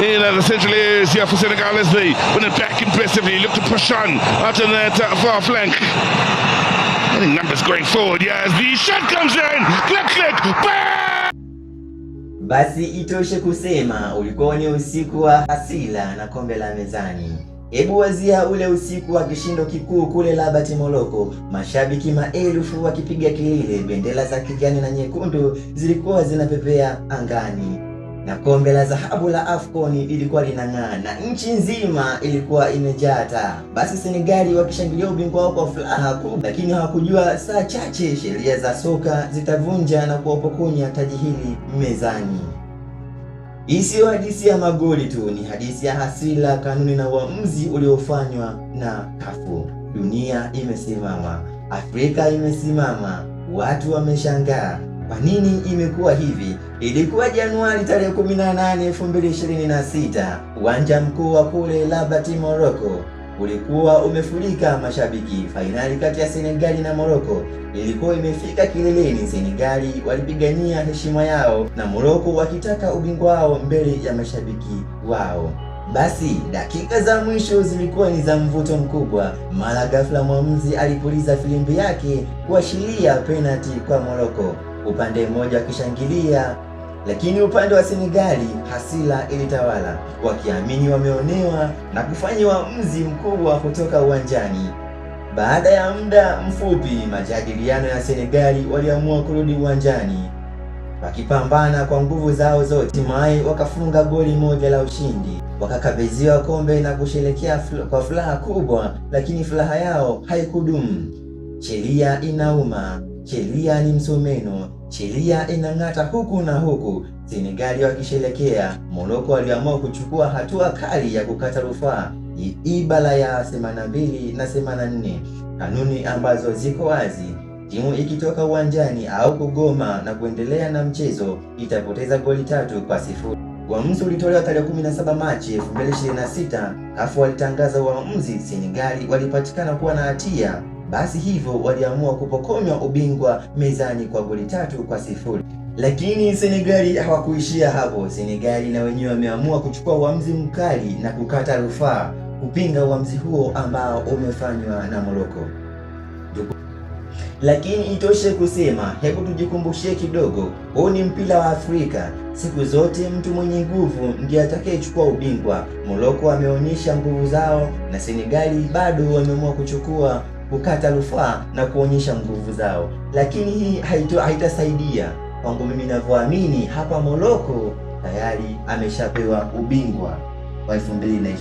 in the central areas here for Senegal. Leslie winning back impressively. Look to push on out on that far flank. I think numbers going forward. Yeah, as the shot comes in. Click, click, bang! Basi itoshe kusema ulikuwa ni usiku wa hasila na kombe la mezani. Hebu wazia ule usiku wa kishindo kikuu kule Rabat Morocco, mashabiki maelfu wakipiga kelele, bendera za kijani na nyekundu zilikuwa zinapepea angani, na kombe la dhahabu la AFCON ilikuwa linang'aa na nchi nzima ilikuwa imejaa taa. Basi Senegali wakishangilia ubingwa wao kwa furaha kubwa, lakini hawakujua saa chache sheria za soka zitavunja na kuwapokonya taji hili mezani. Hii sio hadithi ya magoli tu, ni hadithi ya hasira, kanuni na uamuzi uliofanywa na kafu. Dunia imesimama, Afrika imesimama, watu wameshangaa. Kwa nini imekuwa hivi? Ilikuwa Januari tarehe 18, 2026. Uwanja mkuu wa kule Rabat Morocco ulikuwa umefurika mashabiki. Fainali kati ya Senegali na Morocco ilikuwa imefika kileleni. Senegali walipigania heshima yao na Morocco wakitaka ubingwa wao mbele ya mashabiki wao. Basi dakika za mwisho zilikuwa ni za mvuto mkubwa. Mara ghafla mwamuzi alipuliza filimbi yake kuashiria penalty kwa Morocco, upande mmoja akishangilia, lakini upande wa Senegali hasira ilitawala, wakiamini wameonewa na kufanya uamuzi mkubwa kutoka uwanjani. Baada ya muda mfupi, majadiliano ya Senegali waliamua kurudi uwanjani, wakipambana kwa nguvu zao zote. Hatimaye wakafunga goli moja la ushindi, wakakabidhiwa kombe na kusherehekea kwa furaha kubwa, lakini furaha yao haikudumu. Sheria inauma, sheria ni msumeno, sheria inang'ata huku na huku. Senegali wakisherehekea, Morocco waliamua kuchukua hatua kali ya kukata rufaa ibara ya 82 na 84, kanuni ambazo ziko wazi: timu ikitoka uwanjani au kugoma na kuendelea na mchezo itapoteza goli 3-0. Uamuzi ulitolewa tarehe 17 Machi 2026. CAF walitangaza uamuzi, Senegali walipatikana kuwa na hatia, basi hivyo waliamua kupokonywa ubingwa mezani kwa goli 3-0. Lakini Senegali hawakuishia hapo. Senegali na wenyewe wameamua kuchukua uamuzi mkali na kukata rufaa kupinga uamuzi huo ambao umefanywa na Morocco. Lakini itoshe kusema, hebu tujikumbushie kidogo, huu ni mpira wa Afrika. Siku zote mtu mwenye nguvu ndiye atakayechukua ubingwa. Morocco wameonyesha nguvu zao na Senegali bado wameamua kukata rufaa na kuonyesha nguvu zao, lakini hii haitasaidia. Kwangu mimi ninavyoamini, hapa Morocco tayari ameshapewa ubingwa wa 2025.